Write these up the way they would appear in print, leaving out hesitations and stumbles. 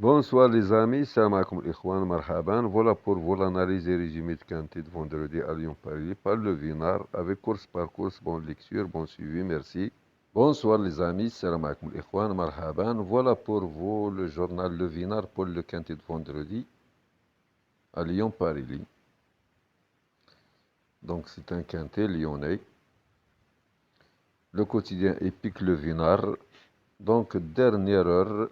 Bonsoir les amis, salam alaikum ikhwan, marhaban. Voilà pour vous l'analyse et résumé de quintet de vendredi à Lyon-Paris par le Vinard avec course par course, bonne lecture, bon suivi, merci. Bonsoir les amis, salam alaikum ikhwan, marhaban. Voilà pour vous le journal Le Vinard pour le quintet de vendredi à Lyon-Paris. Donc c'est un quintet lyonnais. Le quotidien épique Le Vinard. Donc dernière heure.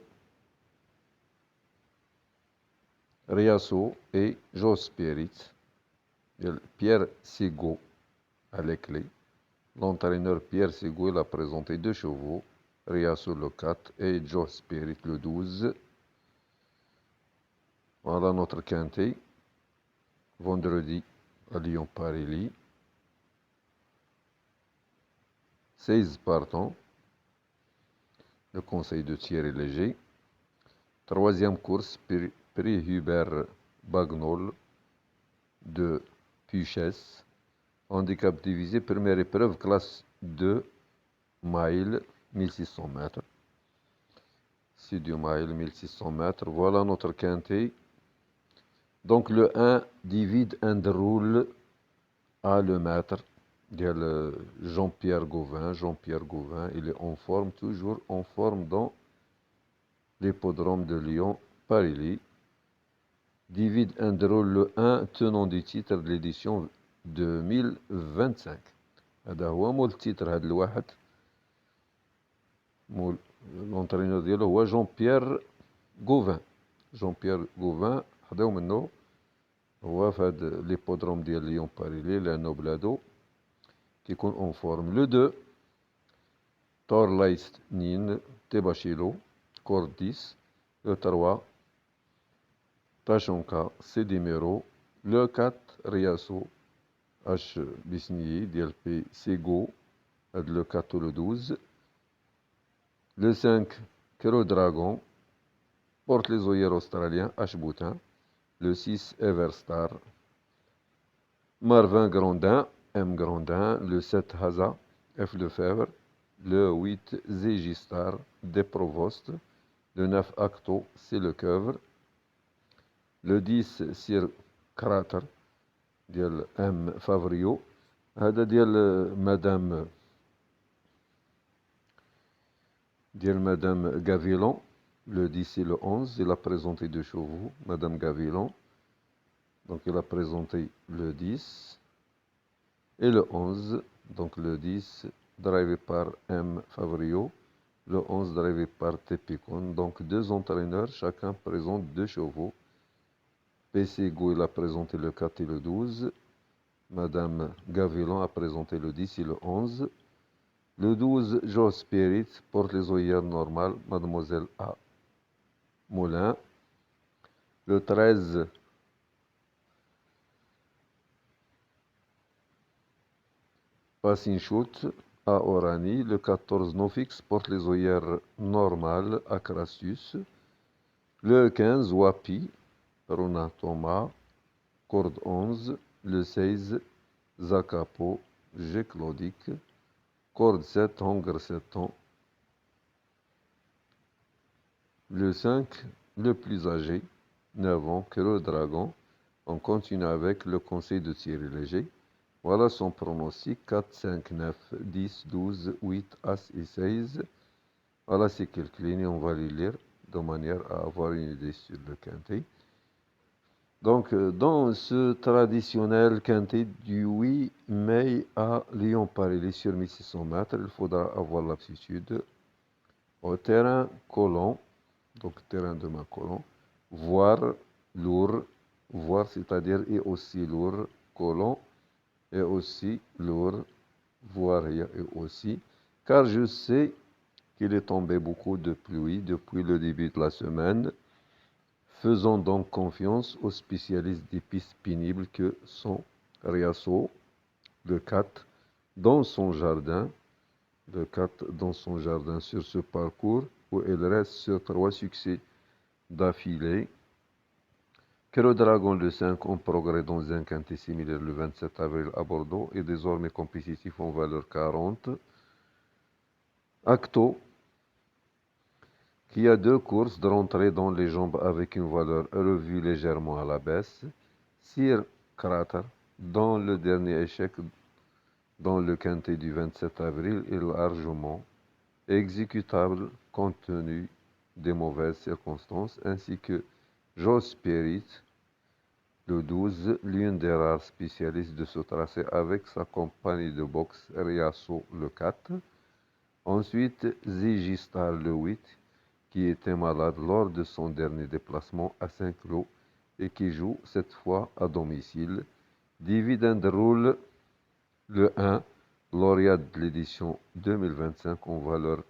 Riasso et Joe Spirit, Pierre Sigaud à les clés. L'entraîneur Pierre Sigaud a présenté 2 chevaux, Riasso le 4 et Joe Spirit le 12. Voilà notre quintet, vendredi à Lyon-Paris. 16 partants, le conseil de Thierry Léger. Troisième course, prix Hubert Bagnol de Puchès. Handicap divisé, première épreuve, classe 2, mile, 1600 mètres. C'est du mile, 1600 mètres. Voilà notre quintet. Donc le 1 divide and roule à le maître. Il y a le Jean-Pierre Gauvin. Jean-Pierre Gauvin, il est en forme, toujours en forme dans l'hippodrome de Lyon-Paris. Divide and roule le 1, tenant du titre de l'édition 2025. هذا هو مول التيتر هذا الواحد مول لونترينور ديالو هو جون بيير غوفان. جون بيير غوفان خداو منه هو في هذا ليبودروم ديال ليون باريلي لانه بلادو كيكون اون فورم. لو 2 تور لايست نين تيباشيلو كور 10. لو 3 تاشونكا سي ديميرو. لو 4 رياسو اش بيسنيي ديال بي سيغو هاد لو 4 و لو 12. Le 5, Kero Dragon, porte les oeillères australiens, H. Boutin. Le 6, Everstar. Marvin Grandin, M. Grandin. Le 7, Haza, F. Lefebvre. Le 8, Zégistar, D. Provost. Le 9, Acto, c'est le Coeuvre. Le 10, Sir Crater, ديال M. Favrio. هذا ديال Madame Gavilon, le 10 et le 11, il a présenté 2 chevaux, Madame Gavilon. Donc il a présenté le 10 et le 11. Donc le 10 drivé par M. Favrio, le 11 drivé par Tepicon. Donc 2 entraîneurs, chacun présente 2 chevaux. PC Go, il a présenté le 4 et le 12. Madame Gavilon a présenté le 10 et le 11. Le 12, Joe Spirit, porte les oeillères normales, Mademoiselle A. Moulin. Le 13, Passing Shoot, A. Orani. Le 14, Nofix, porte les oeillères normales, à Crassus. Le 15, Wapi, Rona Thomas, corde 11. Le 16, Zakapo, G. Claudic, corde 7, Hunger 7 ans. Le 5, le plus âgé, 9 ans, que le dragon. On continue avec le conseil de Thierry Léger. Voilà son pronostic, 4, 5, 9, 10, 12, 8, As et 16. Voilà ces quelques lignes, on va les lire de manière à avoir une idée sur le quintet. Donc, dans ce traditionnel quintet du 8 mai à Lyon-Paris sur 1600 mètres, il faudra avoir l'aptitude au terrain collant, donc terrain de main collant, voire lourd, voire c'est-à-dire et aussi lourd, collant, et aussi lourd, voire et aussi, car je sais qu'il est tombé beaucoup de pluie depuis le début de la semaine. Faisons donc confiance aux spécialistes des pistes pénibles que sont Riasso, le 4, dans son jardin, le 4 dans son jardin sur ce parcours où il reste sur 3 succès d'affilée. Kero Dragon le 5 en progrès dans un quintet similaire le 27 avril à Bordeaux et désormais compétitif en valeur 40. Acto qui a deux courses de rentrée dans les jambes avec une valeur revue légèrement à la baisse. Sir Crater, dans le dernier échec dans le quintet du 27 avril, est largement exécutable compte tenu des mauvaises circonstances, ainsi que Joe Spirit, le 12, l'une des rares spécialistes de ce tracé avec sa compagnie de boxe Riasso le 4. Ensuite, Zigistar le 8, qui était malade lors de son dernier déplacement à Saint-Cloud et qui joue cette fois à domicile. Dividend Rule le 1, lauréat de l'édition 2025 en valeur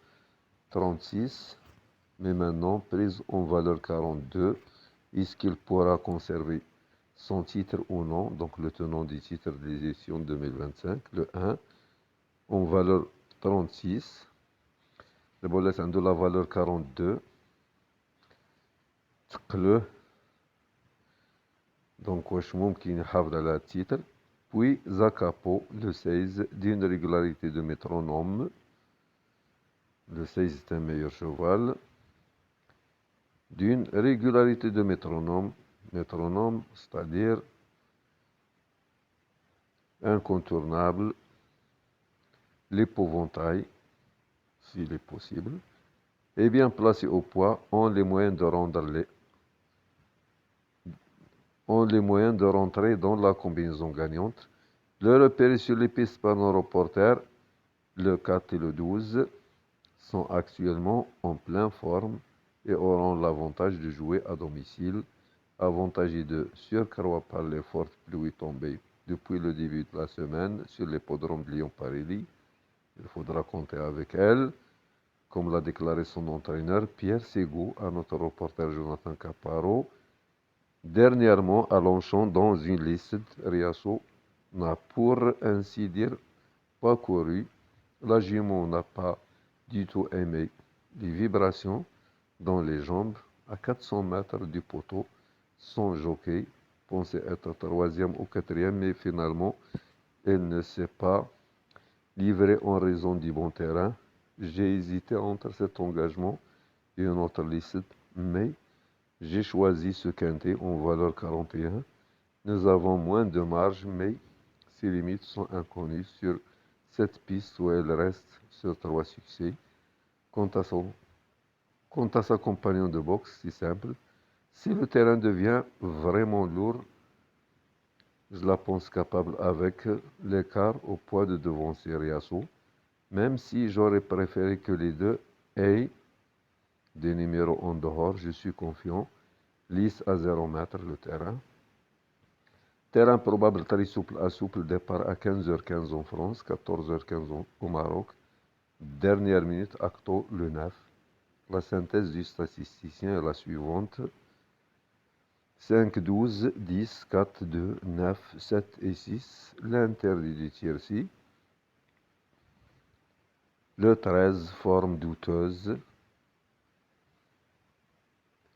36, mais maintenant prise en valeur 42. Est-ce qu'il pourra conserver son titre ou non? Donc le tenant du titre de l'édition 2025, le 1, en valeur 36. Le de la valeur 42. تقله donc واش ممكن يحافظ على التيتر. Puis Zakapo, le 16, d'une régularité de métronome. Le 16 est un meilleur cheval. D'une régularité de métronome. Métronome, c'est-à-dire incontournable. L'épouvantail, s'il est possible. Et bien placé au poids, ont les moyens de rentrer dans la combinaison gagnante. Le repéré sur les pistes par nos reporters, le 4 et le 12, sont actuellement en pleine forme et auront l'avantage de jouer à domicile, avantagés de surcroît par les fortes pluies tombées depuis le début de la semaine sur l'hippodrome de Lyon-Paris. Il faudra compter avec elle, comme l'a déclaré son entraîneur Pierre Ségou à notre reporter Jonathan Caparo. Dernièrement, à Longchamp, dans une liste, Riasso n'a pour ainsi dire pas couru. La jument n'a pas du tout aimé les vibrations dans les jambes à 400 mètres du poteau. Son jockey pensait être troisième ou quatrième, mais finalement, elle ne s'est pas livrée en raison du bon terrain. J'ai hésité entre cet engagement et une autre liste, mais j'ai choisi ce quintet en valeur 41. Nous avons moins de marge, mais ses limites sont inconnues sur cette piste où elle reste sur 3 succès. Quant à sa compagnon de boxe, c'est simple. Si le terrain devient vraiment lourd, je la pense capable avec l'écart au poids de devancer Riasso, même si j'aurais préféré que les deux aient des numéros en dehors. Je suis confiant. Lisse à 0 mètre le terrain. Terrain probable très souple à souple, départ à 15h15 en France, 14h15 au Maroc. Dernière minute, acto le 9. La synthèse du statisticien est la suivante. 5, 12, 10, 4, 2, 9, 7 et 6. L'interdit du tiercy. Le 13, forme douteuse.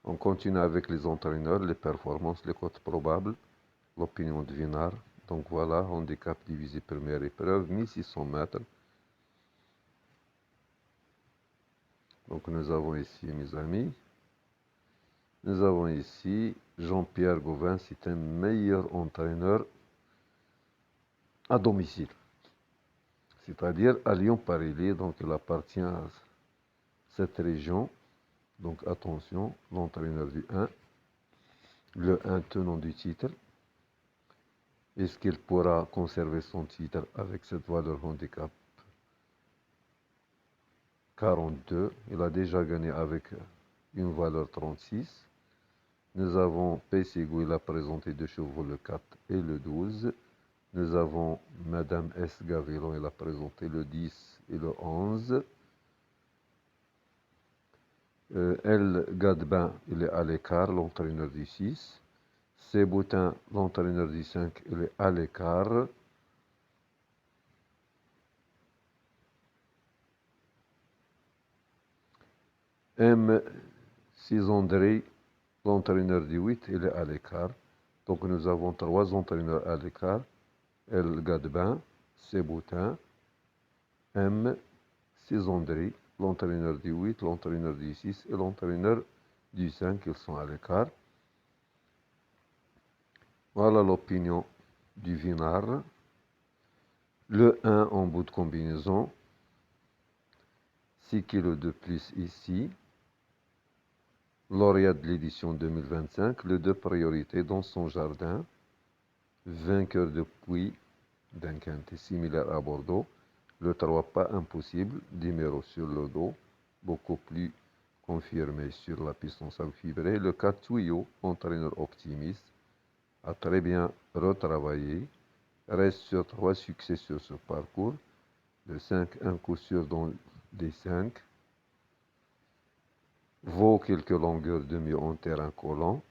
On continue avec les entraîneurs, les performances, les cotes probables, l'opinion de Vinard. Donc voilà, handicap divisé première épreuve, 1600 mètres. Donc nous avons ici, mes amis, nous avons ici Jean-Pierre Gauvin, c'est un meilleur entraîneur à domicile. C'est-à-dire à Lyon-Paris, donc il appartient à cette région. Donc attention, l'entraîneur du 1, le 1 tenant du titre. Est-ce qu'il pourra conserver son titre avec cette valeur handicap 42? Il a déjà gagné avec une valeur 36. Nous avons Pessigou, il a présenté deux chevaux, le 4 et le 12. Nous avons Madame S. Gavelon, il a présenté le 10 et le 11. El Gadbin, il est à l'écart, l'entraîneur du 6. Seboutin, l'entraîneur du 5, il est à l'écart. M. Cisandré, l'entraîneur du 8, il est à l'écart. Donc nous avons trois entraîneurs à l'écart. El Gadbin, Seboutin, M. Cisandré, l'entraîneur du 8, l'entraîneur du 6 et l'entraîneur du 5, ils sont à l'écart. Voilà l'opinion du Vinard. Le 1 en bout de combinaison, 6 kg de plus ici. Lauréat de l'édition 2025, le 2 priorité dans son jardin, vainqueur depuis d'un quintet similaire à Bordeaux, le 3 pas impossible, numéro sur le dos, beaucoup plus confirmé sur la piste en sable fibré, le 4 tuyau, entraîneur optimiste, a très bien retravaillé, reste sur 3 succès sur ce parcours, le 5 un coup sûr dans les 5, vaut quelques longueurs de mieux en terrain collant,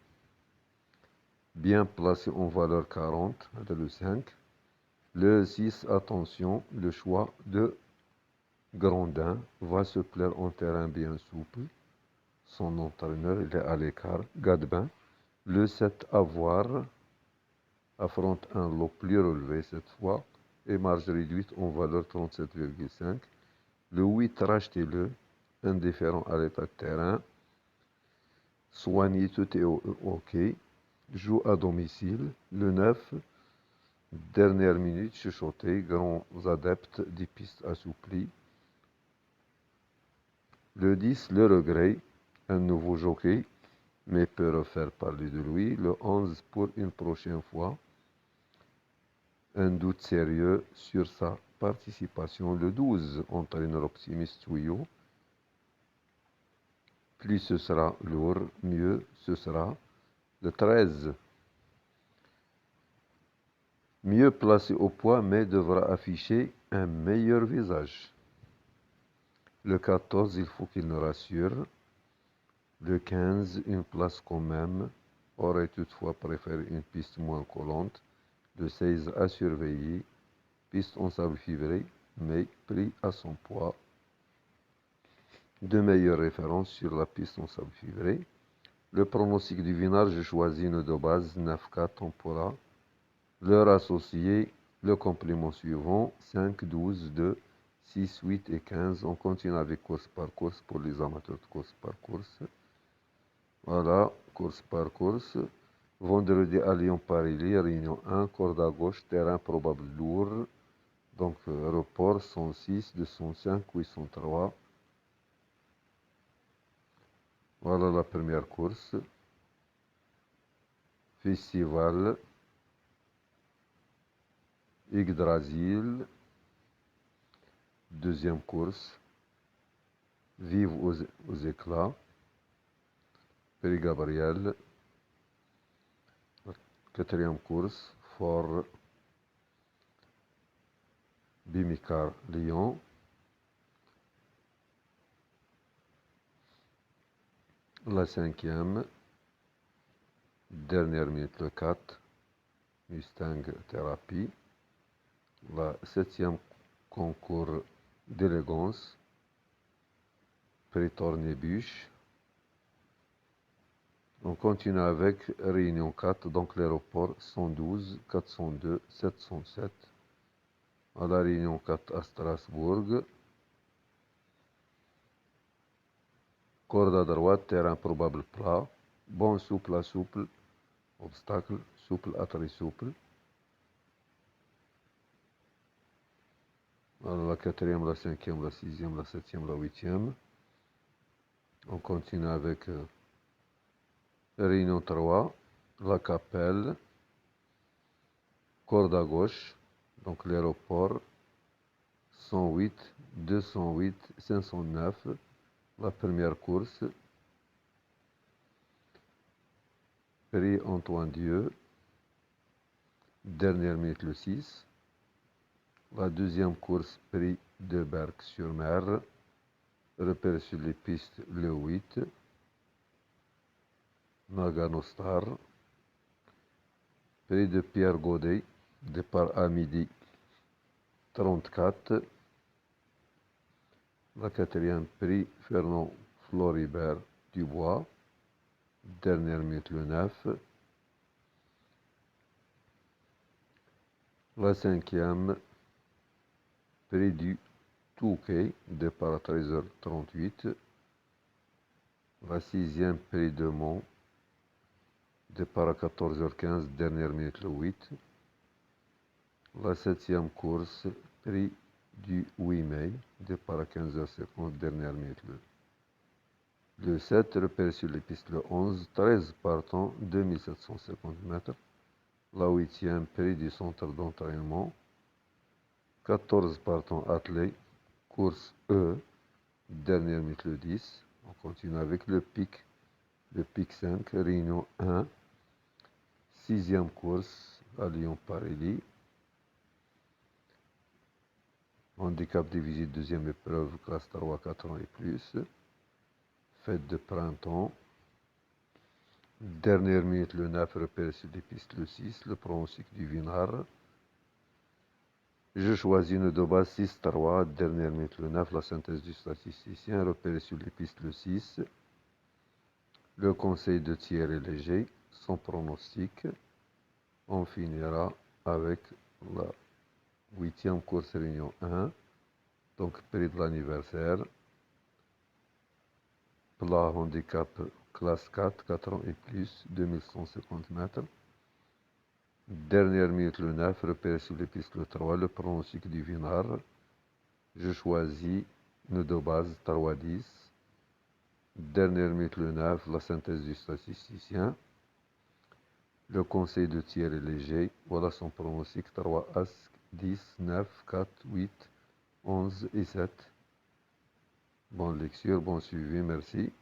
bien placé en valeur 40, le 5. Le 6, attention, le choix de Grandin va se plaire en terrain bien souple. Son entraîneur, il est à l'écart, Gadebin. Le 7, avoir, affronte un lot plus relevé cette fois et marge réduite en valeur 37,5. Le 8, rachetez-le, indifférent à l'état de terrain. Soignez, tout est OK. Joue à domicile. Le 9, dernière minute, chuchoté, grands adeptes des pistes assouplies. Le 10, le regret, un nouveau jockey, mais peut refaire parler de lui. Le 11, pour une prochaine fois, un doute sérieux sur sa participation. Le 12, entraîneur optimiste Tuyau. Plus ce sera lourd, mieux ce sera. Le 13, mieux placé au poids, mais devra afficher un meilleur visage. Le 14, il faut qu'il nous rassure. Le 15, une place quand même, aurait toutefois préféré une piste moins collante. Le 16, à surveiller, piste en sable fibré, mais pris à son poids. De meilleures références sur la piste en sable fibré. Le pronostic du Vinard, je choisis une de base, 9-4 Tempora. Leur associé, le complément suivant, 5, 12, 2, 6, 8 et 15. On continue avec course par course pour les amateurs de course par course. Voilà, course par course. Vendredi à Lyon-Paris, réunion 1, corde à gauche, terrain probable lourd. Donc, report 106, 205, 803. Voilà la première course. Festival. Yggdrasil. Deuxième course. Vive aux éclats. Prix Gabriel. Quatrième course. Fort Bimicar Lyon. La cinquième. Dernière minute le 4. Mustang Thérapie. La septième concours d'élégance. Prix Tornébuche. On continue avec Réunion 4, donc l'aéroport 112, 402, 707. À la Réunion 4 à Strasbourg. Corde à droite, terrain probable plat. Bon souple à souple. Obstacle, souple à très souple. Alors la quatrième, la cinquième, la sixième, la septième, la huitième. On continue avec Réunion 3, la Capelle. Corde à gauche, donc l'aéroport 108, 208, 509. La première course. Prix Antoine Dieu. Dernière minute le 6. La deuxième course, prix de Berck-sur-Mer. Repère sur les pistes le 8. Nagano Star. Prix de Pierre Godet. Départ à midi 34. La quatrième, prix Fernand Floribert Dubois. Dernière minute le 9. La cinquième, prix du Touquet, départ à 13h38. La sixième, Prix de Mont, départ à 14h15, dernière minute le 8. La septième course, Prix du 8 mai, départ à 15h50, dernière minute le 7, repéré sur les pistes le 11, 13 partants, 2750 mètres. La huitième, Prix du centre d'entraînement, 14 partants attelés, course E, dernière minute le 10. On continue avec le pic 5, Réunion 1, sixième course à Lyon-Parély. Handicap des visites, deuxième épreuve, classe 3, 4 ans et plus. Fête de printemps. Dernière minute, le 9, repéré sur les pistes le 6, le pronostic du Vinard. Je choisis une de base 6-3, dernière minute le 9, la synthèse du statisticien, repéré sur les pistes le 6. Le conseil de Thierry Léger, son pronostic. On finira avec la huitième course Réunion 1, donc prix de l'anniversaire. Plat handicap classe 4, 4 ans et plus, 2150 mètres. Dernière minute le 9, repéré sur les pistes le 3, le pronostic du Vinard. Je choisis une de base 3-10. Dernière minute le 9, la synthèse du statisticien. Le conseil de Thierry Léger, voilà son pronostic 3 As, 10, 9, 4, 8, 11 et 7. Bonne lecture, bon suivi, merci.